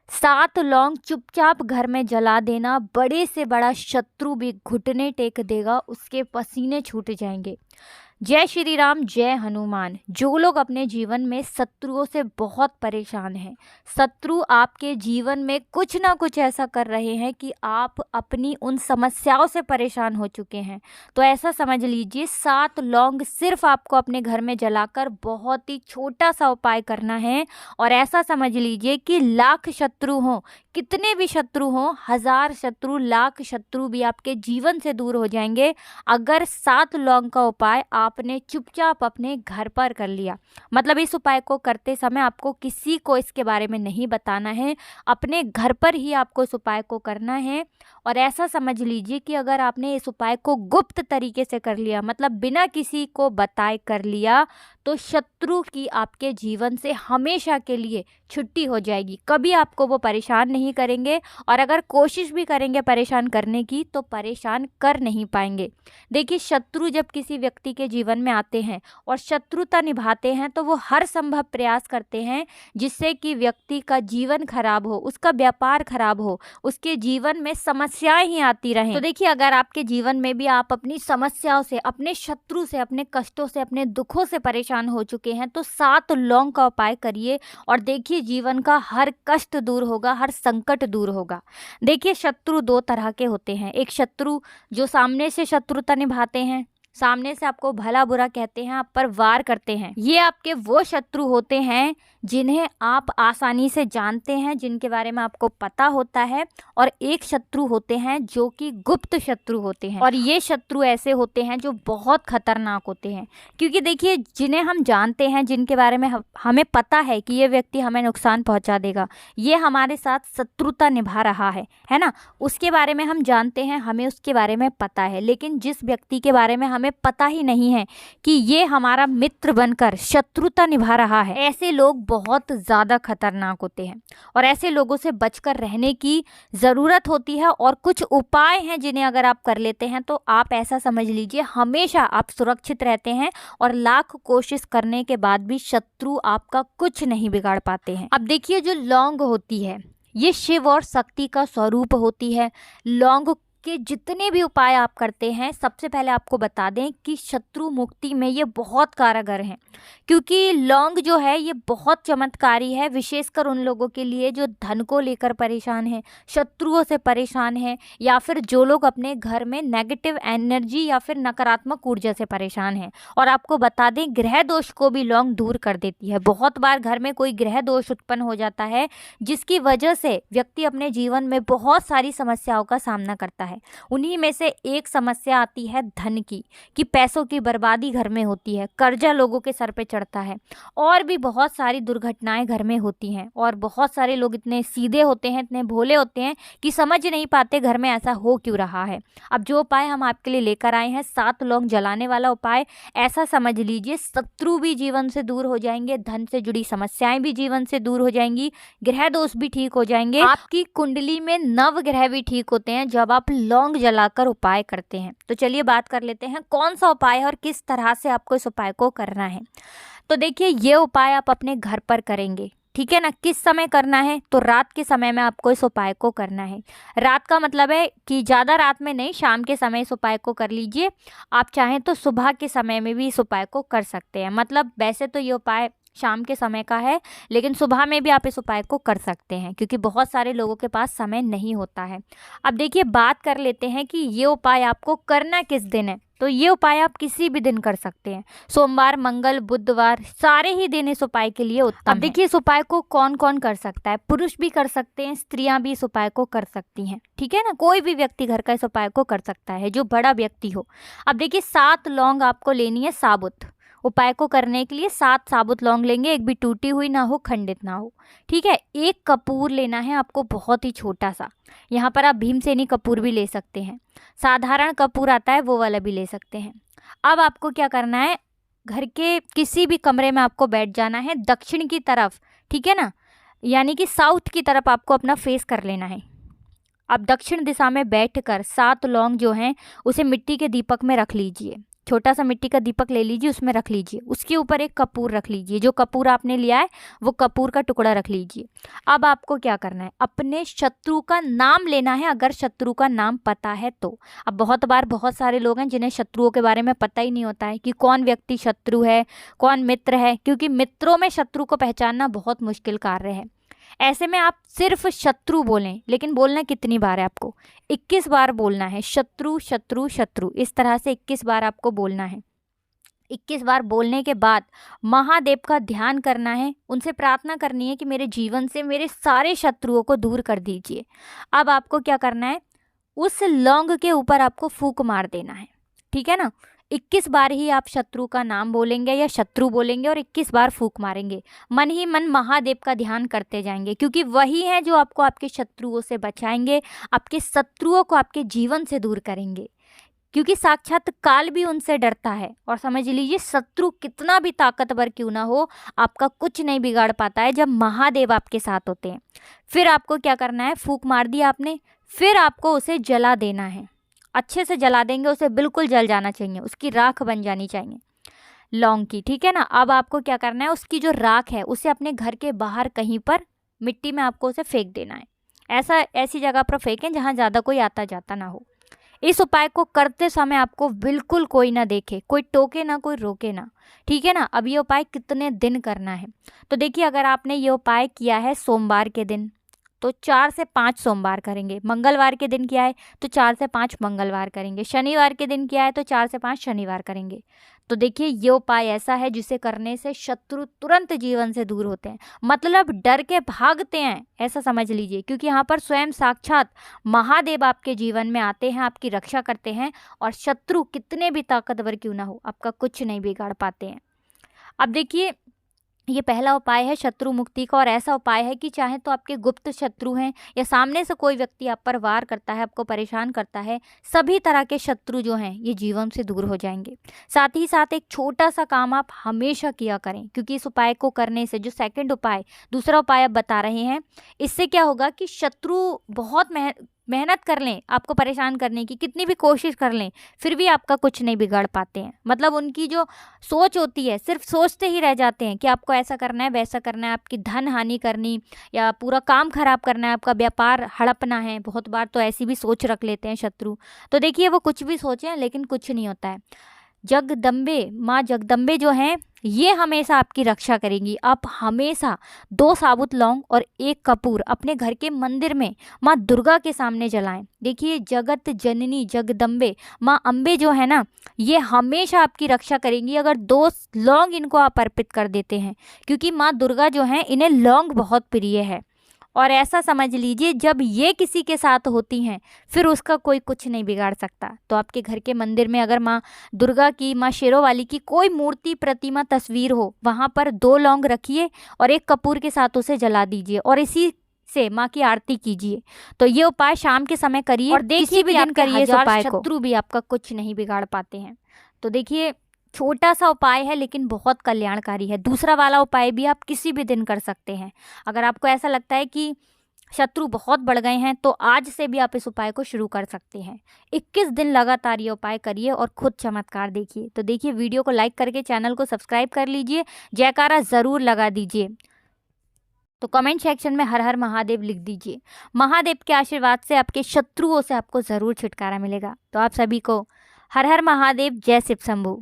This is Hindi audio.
7 लौंग चुपचाप घर में जला देना, बड़े से बड़ा शत्रु भी घुटने टेक देगा, उसके पसीने छूट जाएंगे। जय श्री राम, जय हनुमान। जो लोग अपने जीवन में शत्रुओं से बहुत परेशान हैं, शत्रु आपके जीवन में कुछ ना कुछ ऐसा कर रहे हैं कि आप अपनी उन समस्याओं से परेशान हो चुके हैं, तो ऐसा समझ लीजिए 7 लौंग सिर्फ आपको अपने घर में जलाकर बहुत ही छोटा सा उपाय करना है। और ऐसा समझ लीजिए कि लाख शत्रु हों, कितने भी शत्रु हों, 1000 शत्रु, लाख शत्रु भी आपके जीवन से दूर हो जाएंगे अगर 7 लौंग का उपाय आपने चुपचाप अपने घर पर कर लिया। मतलब इस उपाय को करते समय आपको किसी को इसके बारे में नहीं बताना है, अपने घर पर ही आपको इस उपाय को करना है। और ऐसा समझ लीजिए कि अगर आपने इस उपाय को गुप्त तरीके से कर लिया, मतलब बिना किसी को बताए कर लिया, तो शत्रु की आपके जीवन से हमेशा के लिए छुट्टी हो जाएगी। कभी आपको वो परेशान नहीं करेंगे, और अगर कोशिश भी करेंगे परेशान करने की तो परेशान कर नहीं पाएंगे। देखिए, शत्रु जब किसी व्यक्ति के जीवन में आते हैं और शत्रुता निभाते हैं तो वो हर संभव प्रयास करते हैं जिससे कि व्यक्ति का जीवन खराब हो, उसका व्यापार खराब हो, उसके जीवन में समस्याएं ही आती रहें। तो देखिए, अगर आपके जीवन में भी आप अपनी समस्याओं से, अपने शत्रु से, अपने कष्टों से, अपने दुखों से परेशान हो चुके हैं, तो 7 लौंग का उपाय करिए और देखिए जीवन का हर कष्ट दूर होगा, हर संकट दूर होगा। देखिए, शत्रु 2 तरह के होते हैं। एक शत्रु जो सामने से शत्रुता निभाते हैं, सामने से आपको भला बुरा कहते हैं, आप पर वार करते हैं। ये आपके वो शत्रु होते हैं जिन्हें आप आसानी से जानते हैं, जिनके बारे में आपको पता होता है। और एक शत्रु होते हैं जो कि गुप्त शत्रु होते हैं, और ये शत्रु ऐसे होते हैं जो बहुत खतरनाक होते हैं। क्योंकि देखिए, जिन्हें हम जानते हैं, जिनके बारे में हमें पता है कि ये व्यक्ति हमें नुकसान पहुंचा देगा, ये हमारे साथ शत्रुता निभा रहा है ना, उसके बारे में हम जानते हैं, हमें उसके बारे में पता है। लेकिन जिस व्यक्ति के बारे में हमें पता ही नहीं है कि ये हमारा मित्र बनकर शत्रुता निभा रहा है, ऐसे लोग बहुत ज़्यादा खतरनाक होते हैं और ऐसे लोगों से बचकर रहने की ज़रूरत होती है। और कुछ उपाय हैं जिन्हें अगर आप कर लेते हैं तो आप ऐसा समझ लीजिए हमेशा आप सुरक्षित रहते हैं, और लाख कोशिश करने के बाद भी शत्रु आपका कुछ नहीं बिगाड़ पाते हैं। अब देखिए, जो लौंग होती है ये शिव और शक्ति का स्वरूप होती है। लौंग के जितने भी उपाय आप करते हैं, सबसे पहले आपको बता दें कि शत्रु मुक्ति में ये बहुत कारगर हैं, क्योंकि लौंग जो है ये बहुत चमत्कारी है, विशेषकर उन लोगों के लिए जो धन को लेकर परेशान हैं, शत्रुओं से परेशान हैं, या फिर जो लोग अपने घर में नेगेटिव एनर्जी या फिर नकारात्मक ऊर्जा से परेशान हैं। और आपको बता दें, ग्रह दोष को भी लौंग दूर कर देती है। बहुत बार घर में कोई ग्रह दोष उत्पन्न हो जाता है जिसकी वजह से व्यक्ति अपने जीवन में बहुत सारी समस्याओं का सामना करता है। उन्हीं में से एक समस्या आती है धन की, कि पैसों की बर्बादी घर में होती है, कर्जा लोगों के सर पे चढ़ता है, और भी बहुत सारी दुर्घटनाएं घर में होती हैं। और बहुत सारे लोग इतने सीधे होते हैं, इतने भोले होते हैं कि समझ नहीं पाते घर में ऐसा हो क्यों रहा है। अब जो उपाय हम आपके लिए लेकर आए हैं, 7 लौंग जलाने वाला उपाय, ऐसा समझ लीजिए शत्रु भी जीवन से दूर हो जाएंगे, धन से जुड़ी समस्याएं भी जीवन से दूर हो जाएंगी, ग्रह दोष भी ठीक हो जाएंगे, आपकी कुंडली में नव ग्रह भी ठीक होते हैं जब आप लौंग जलाकर उपाय करते हैं। तो चलिए बात कर लेते हैं कौन सा उपाय है और किस तरह से आपको इस उपाय को करना है। तो देखिए, ये उपाय आप अपने घर पर करेंगे, ठीक है ना। किस समय करना है? तो रात के समय में आपको इस उपाय को करना है। रात का मतलब है कि ज़्यादा रात में नहीं, शाम के समय इस उपाय को कर लीजिए। आप चाहें तो सुबह के समय में भी इस उपाय को कर सकते हैं। मतलब वैसे तो ये उपाय शाम के समय का है, लेकिन सुबह में भी आप इस उपाय को कर सकते हैं, क्योंकि बहुत सारे लोगों के पास समय नहीं होता है। अब देखिए, बात कर लेते हैं कि ये उपाय आपको करना किस दिन है। तो ये उपाय आप किसी भी दिन कर सकते हैं, सोमवार, मंगल, बुधवार, सारे ही दिन इस उपाय के लिए उत्तम है। अब देखिए, इस उपाय को कौन कौन कर सकता है। पुरुष भी कर सकते हैं, स्त्रियां भी इस उपाय को कर सकती हैं, ठीक है ना। कोई भी व्यक्ति घर का इस उपाय को कर सकता है जो बड़ा व्यक्ति हो। अब देखिए, 7 लौंग आपको लेनी है साबुत। उपाय को करने के लिए 7 साबुत लौंग लेंगे, एक भी टूटी हुई ना हो, खंडित ना हो, ठीक है। एक कपूर लेना है आपको, बहुत ही छोटा सा। यहाँ पर आप भीमसेनी कपूर भी ले सकते हैं, साधारण कपूर आता है वो वाला भी ले सकते हैं। अब आपको क्या करना है, घर के किसी भी कमरे में आपको बैठ जाना है, दक्षिण की तरफ, ठीक है ना, यानी कि साउथ की तरफ आपको अपना फेस कर लेना है। अब दक्षिण दिशा में बैठकर 7 लौंग जो हैं उसे मिट्टी के दीपक में रख लीजिए। छोटा सा मिट्टी का दीपक ले लीजिए, उसमें रख लीजिए, उसके ऊपर एक कपूर रख लीजिए, जो कपूर आपने लिया है वो कपूर का टुकड़ा रख लीजिए। अब आपको क्या करना है, अपने शत्रु का नाम लेना है, अगर शत्रु का नाम पता है तो। अब बहुत बार बहुत सारे लोग हैं जिन्हें शत्रुओं के बारे में पता ही नहीं होता है कि कौन व्यक्ति शत्रु है, कौन मित्र है, क्योंकि मित्रों में शत्रु को पहचानना बहुत मुश्किल कार्य है। ऐसे में आप सिर्फ शत्रु बोलें, लेकिन बोलना कितनी बार है आपको, 21 बार बोलना है, शत्रु शत्रु शत्रु, इस तरह से 21 बार आपको बोलना है। 21 बार बोलने के बाद महादेव का ध्यान करना है, उनसे प्रार्थना करनी है कि मेरे जीवन से मेरे सारे शत्रुओं को दूर कर दीजिए। अब आपको क्या करना है, उस लौंग के ऊपर आपको फूंक मार देना है, ठीक है ना। 21 बार ही आप शत्रु का नाम बोलेंगे या शत्रु बोलेंगे और 21 बार फूंक मारेंगे। मन ही मन महादेव का ध्यान करते जाएंगे, क्योंकि वही है जो आपको आपके शत्रुओं से बचाएंगे, आपके शत्रुओं को आपके जीवन से दूर करेंगे, क्योंकि साक्षात काल भी उनसे डरता है। और समझ लीजिए, शत्रु कितना भी ताकतवर क्यों ना हो, आपका कुछ नहीं बिगाड़ पाता है जब महादेव आपके साथ होते हैं। फिर आपको क्या करना है, फूंक मार दिया आपने, फिर आपको उसे जला देना है, अच्छे से जला देंगे, उसे बिल्कुल जल जाना चाहिए, उसकी राख बन जानी चाहिए लौंग की, ठीक है ना। अब आपको क्या करना है, उसकी जो राख है उसे अपने घर के बाहर कहीं पर मिट्टी में आपको उसे फेंक देना है। ऐसी जगह पर फेंकें जहाँ ज़्यादा कोई आता जाता ना हो। इस उपाय को करते समय आपको बिल्कुल कोई ना देखे, कोई टोके ना, कोई रोके ना, ठीक है ना। अब ये उपाय कितने दिन करना है, तो देखिए, अगर आपने ये उपाय किया है सोमवार के दिन तो 4 से 5 सोमवार करेंगे, मंगलवार के दिन किया है तो 4 से 5 मंगलवार करेंगे, शनिवार के दिन किया है तो 4 से 5 शनिवार करेंगे। तो देखिए, ये उपाय ऐसा है जिसे करने से शत्रु तुरंत जीवन से दूर होते हैं, मतलब डर के भागते हैं, ऐसा समझ लीजिए। क्योंकि यहाँ पर स्वयं साक्षात महादेव आपके जीवन में आते हैं, आपकी रक्षा करते हैं, और शत्रु कितने भी ताकतवर क्यों ना हो, आपका कुछ नहीं बिगाड़ पाते हैं। अब देखिए, ये पहला उपाय है शत्रु मुक्ति का, और ऐसा उपाय है कि चाहे तो आपके गुप्त शत्रु हैं या सामने से कोई व्यक्ति आप पर वार करता है, आपको परेशान करता है, सभी तरह के शत्रु जो हैं ये जीवन से दूर हो जाएंगे। साथ ही साथ एक छोटा सा काम आप हमेशा किया करें, क्योंकि इस उपाय को करने से, जो सेकंड उपाय, दूसरा उपाय आप बता रहे हैं, इससे क्या होगा कि शत्रु बहुत मेहनत कर लें आपको परेशान करने की, कितनी भी कोशिश कर लें, फिर भी आपका कुछ नहीं बिगाड़ पाते हैं। मतलब उनकी जो सोच होती है, सिर्फ सोचते ही रह जाते हैं कि आपको ऐसा करना है, वैसा करना है, आपकी धन हानि करनी या पूरा काम खराब करना है, आपका व्यापार हड़पना है। बहुत बार तो ऐसी भी सोच रख लेते हैं शत्रु। तो देखिए, वो कुछ भी सोचें लेकिन कुछ नहीं होता है। जगदम्बे, माँ जगदम्बे जो हैं ये हमेशा आपकी रक्षा करेंगी। आप हमेशा 2 साबुत लौंग और 1 कपूर अपने घर के मंदिर में माँ दुर्गा के सामने जलाएं। देखिए, जगत जननी जगदम्बे माँ अम्बे जो है ना, ये हमेशा आपकी रक्षा करेंगी अगर 2 लौंग इनको आप अर्पित कर देते हैं, क्योंकि माँ दुर्गा जो हैं इन्हें लौंग बहुत प्रिय है। और ऐसा समझ लीजिए, जब ये किसी के साथ होती हैं फिर उसका कोई कुछ नहीं बिगाड़ सकता। तो आपके घर के मंदिर में अगर माँ दुर्गा की, माँ शेरों वाली की कोई मूर्ति, प्रतिमा, तस्वीर हो, वहाँ पर 2 लौंग रखिए और 1 कपूर के साथ उसे जला दीजिए और इसी से माँ की आरती कीजिए। तो ये उपाय शाम के समय करिए और देखिए भी दिन करिए इस उपाय को, शत्रु भी आपका कुछ नहीं बिगाड़ पाते हैं। तो देखिए, छोटा सा उपाय है लेकिन बहुत कल्याणकारी है। दूसरा वाला उपाय भी आप किसी भी दिन कर सकते हैं। अगर आपको ऐसा लगता है कि शत्रु बहुत बढ़ गए हैं तो आज से भी आप इस उपाय को शुरू कर सकते हैं। 21 दिन लगातार ये उपाय करिए और खुद चमत्कार देखिए। तो देखिए, वीडियो को लाइक करके चैनल को सब्सक्राइब कर लीजिए, जयकारा ज़रूर लगा दीजिए। तो कमेंट सेक्शन में हर हर महादेव लिख दीजिए। महादेव के आशीर्वाद से आपके शत्रुओं से आपको ज़रूर छुटकारा मिलेगा। तो आप सभी को हर हर महादेव, जय शिव शंभू।